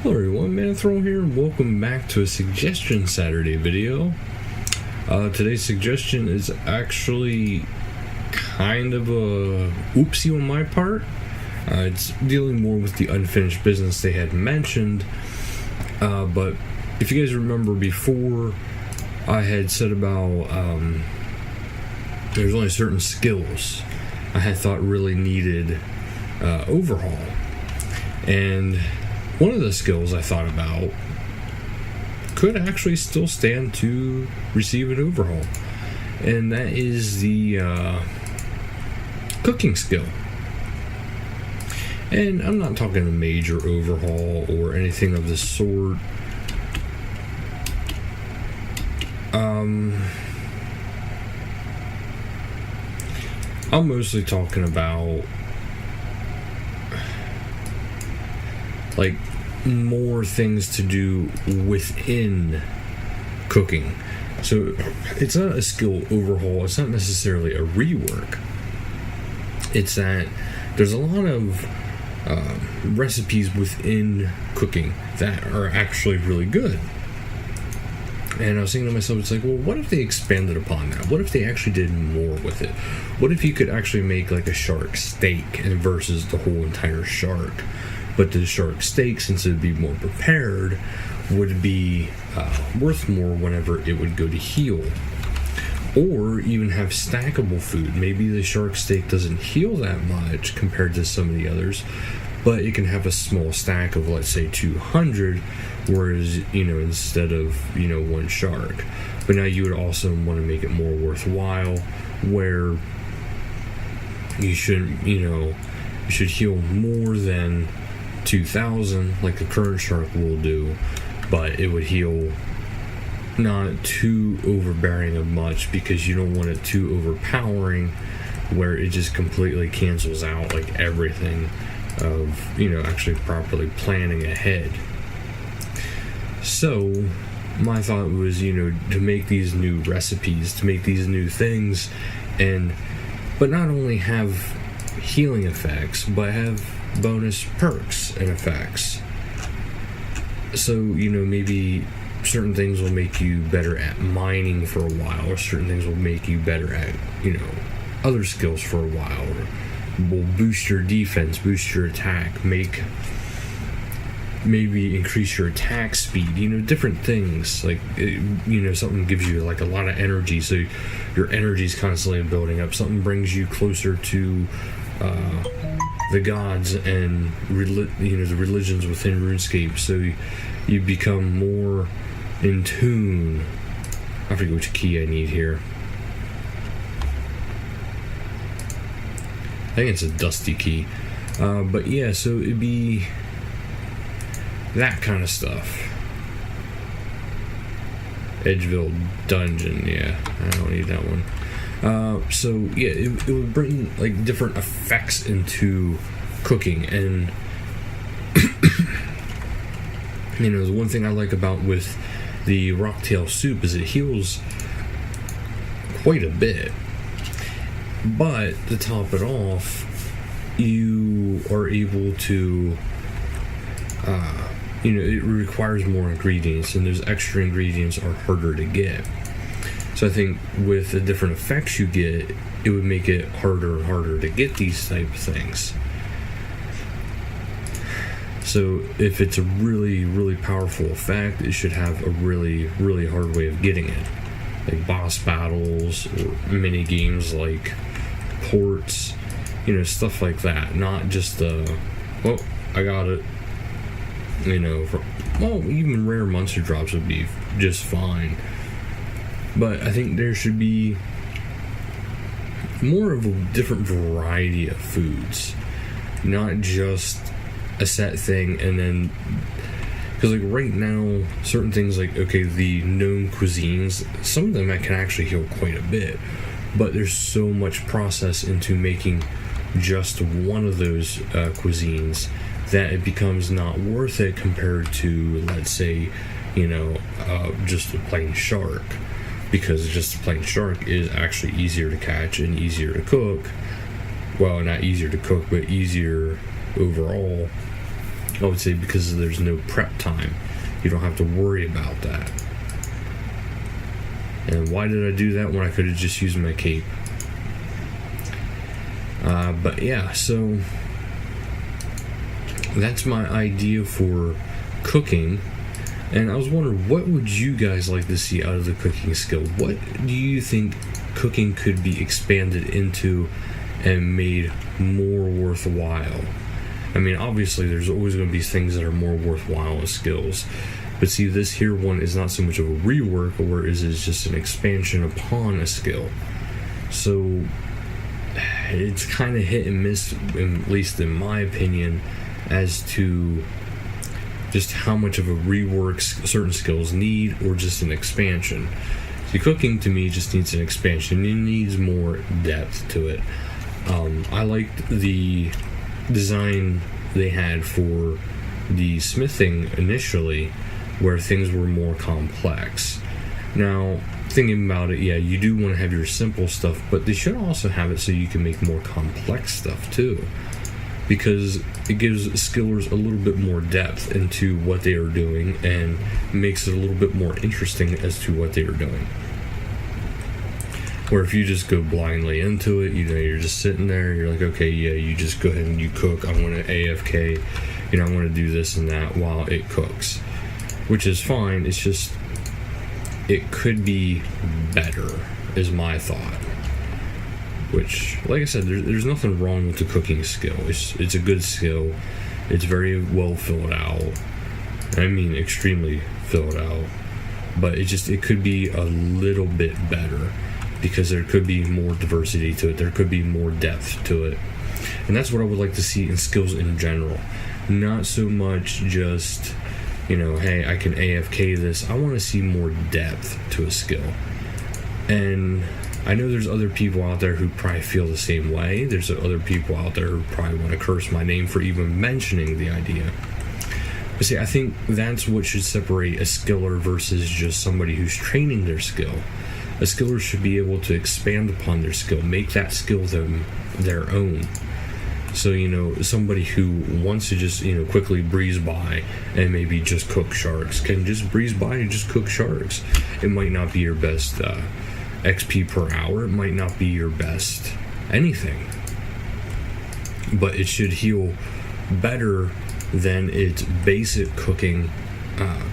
Hello everyone, Manthrow here, and welcome back to a Suggestion Saturday video. Today's suggestion is actually kind of a oopsie on my part. It's dealing more with the unfinished business they had mentioned, but if you guys remember before, I had said about there's only certain skills I had thought really needed overhaul, and one of the skills I thought about could actually still stand to receive an overhaul, and that is the cooking skill. And I'm not talking a major overhaul or anything of the sort. I'm mostly talking about like more things to do within cooking. So it's not a skill overhaul, it's not necessarily a rework. It's that there's a lot of recipes within cooking that are actually really good. And I was thinking to myself, it's like, well, what if they expanded upon that? What if they actually did more with it? What if you could actually make like a shark steak versus the whole entire shark? But the shark steak, since it would be more prepared, would be worth more whenever it would go to heal. Or even have stackable food. Maybe the shark steak doesn't heal that much compared to some of the others, but it can have a small stack of, let's say, 200, whereas, instead of, one shark. But now you would also want to make it more worthwhile, where you shouldn't, you should heal more than 2,000 like the current shark will do, but it would heal not too overbearing of much, because you don't want it too overpowering where it just completely cancels out like everything of actually properly planning ahead. So my thought was to make these new recipes, to make these new things, but not only have healing effects, but have bonus perks and effects. So maybe certain things will make you better at mining for a while, or certain things will make you better at other skills for a while, or will boost your defense, boost your attack, maybe increase your attack speed, different things, like something gives you like a lot of energy, so your energy is constantly building up. Something brings you closer to the gods and the religions within RuneScape, so you become more in tune. I forget which key I need here. I think it's a dusty key. But yeah, so it'd be that kind of stuff. Edgeville Dungeon, yeah, I don't need that one. So yeah, it would bring like different effects into cooking, and the one thing I like about with the rocktail soup is it heals quite a bit, but to top it off, you are able to it requires more ingredients, and those extra ingredients are harder to get. So I think with the different effects you get, it would make it harder and harder to get these type of things. So if it's a really, really powerful effect, it should have a really, really hard way of getting it. Like boss battles, or mini games like ports, stuff like that. Not just I got it. Even rare monster drops would be just fine. But I think there should be more of a different variety of foods, not just a set thing. And then, because like right now, certain things like, okay, the known cuisines, some of them I can actually heal quite a bit, but there's so much process into making just one of those cuisines that it becomes not worth it compared to, let's say, just a plain shark. Because just a plain shark is actually easier to catch and easier to cook. Well, not easier to cook, but easier overall I would say because there's no prep time, you don't have to worry about that. And why did I do that when I could have just used my cape? But yeah, so that's my idea for cooking. And I was wondering, what would you guys like to see out of the cooking skill? What do you think cooking could be expanded into and made more worthwhile? I mean, obviously, there's always going to be things that are more worthwhile as skills. But see, this here one is not so much of a rework, whereas it's just an expansion upon a skill. So it's kind of hit and miss, at least in my opinion, as to just how much of a rework certain skills need, or just an expansion. See, cooking to me just needs an expansion. It needs more depth to it. I liked the design they had for the smithing initially, where things were more complex. Now, thinking about it, yeah, you do want to have your simple stuff, but they should also have it so you can make more complex stuff too, because it gives skillers a little bit more depth into what they are doing and makes it a little bit more interesting as to what they are doing. Or if you just go blindly into it, you're just sitting there, you're like, okay, yeah, you just go ahead and you cook. I'm going to AFK, I'm going to do this and that while it cooks, which is fine. It's just, it could be better, is my thought. Which, like I said, there's nothing wrong with the cooking skill. It's a good skill. It's very well filled out. I mean, extremely filled out. But it could be a little bit better, because there could be more diversity to it. There could be more depth to it. And that's what I would like to see in skills in general. Not so much just, hey, I can AFK this. I want to see more depth to a skill. And I know there's other people out there who probably feel the same way. There's other people out there who probably want to curse my name for even mentioning the idea. But see, I think that's what should separate a skiller versus just somebody who's training their skill. A skiller should be able to expand upon their skill, make that skill their own. So, somebody who wants to just, quickly breeze by and maybe just cook sharks can just breeze by and just cook sharks. It might not be your best XP per hour. It might not be your best anything. But it should heal better than its basic cooking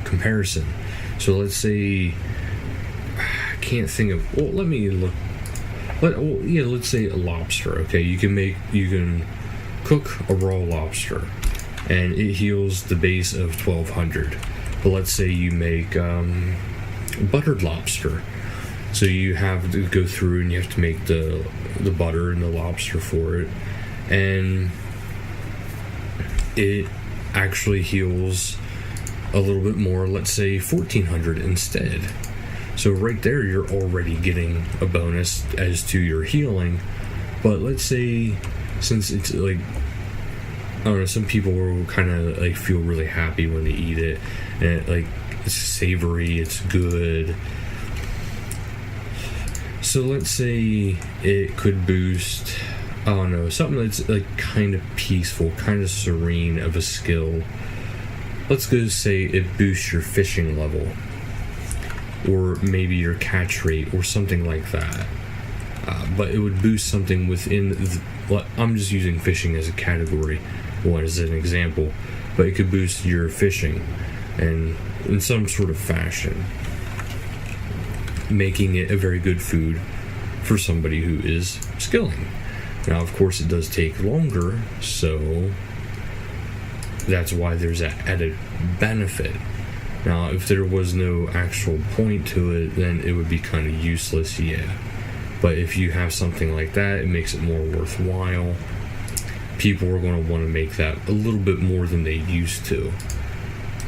comparison. So let's say, I can't think of, let me look. Let's say a lobster. Okay, you can cook a raw lobster, and it heals the base of 1200. But let's say you make buttered lobster, so you have to go through and you have to make the butter and the lobster for it, and it actually heals a little bit more. Let's say 1400 instead. So right there, you're already getting a bonus as to your healing. But let's say, since it's like, I don't know, some people will kind of like feel really happy when they eat it, and it's savory, it's good. So let's say it could boost, I don't know, something that's like kind of peaceful, kind of serene of a skill. Let's go say it boosts your fishing level, or maybe your catch rate, or something like that. But it would boost something within I'm just using fishing as a category, as an example, but it could boost your fishing and in some sort of fashion, making it a very good food for somebody who is skilling. Now, of course, it does take longer, so that's why there's that added benefit. Now, if there was no actual point to it, then it would be kind of useless, yeah. But if you have something like that, it makes it more worthwhile. People are going to want to make that a little bit more than they used to,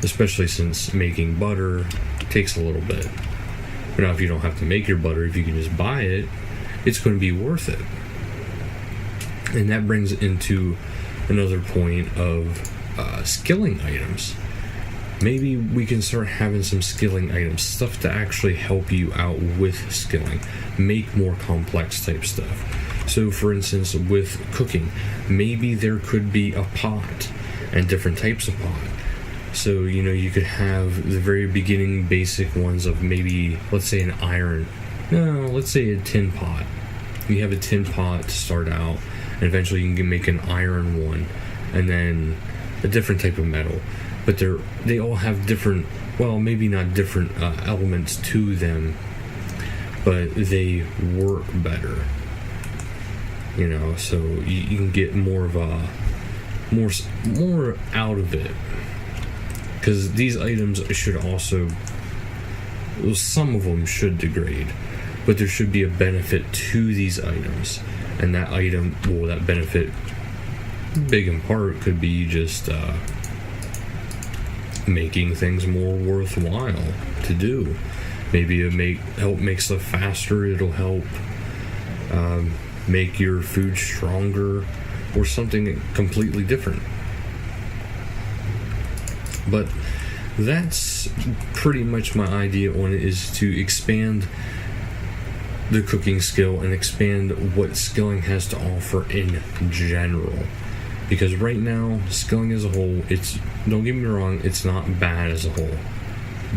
especially since making butter takes a little bit. But now, if you don't have to make your butter, if you can just buy it, it's going to be worth it. And that brings into another point of skilling items. Maybe we can start having some skilling items, stuff to actually help you out with skilling, make more complex type stuff. So for instance, with cooking, maybe there could be a pot and different types of pot. So, you could have the very beginning basic ones of maybe, let's say let's say a tin pot. You have a tin pot to start out, and eventually you can make an iron one, and then a different type of metal. But they all have different, well, maybe not different elements to them, but they work better. So you can get more out of it. Because these items should also, some of them should degrade, but there should be a benefit to these items. And that benefit, big in part, could be just making things more worthwhile to do. Maybe it help make stuff faster. It'll help make your food stronger, or something completely different. But that's pretty much my idea on it, is to expand the cooking skill and expand what skilling has to offer in general. Because right now, skilling as a whole, don't get me wrong, it's not bad as a whole,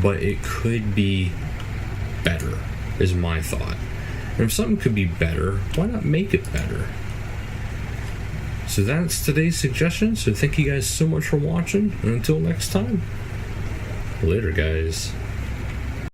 but it could be better, is my thought. And if something could be better, why not make it better? So that's today's suggestion. So thank you guys so much for watching, and until next time, later guys.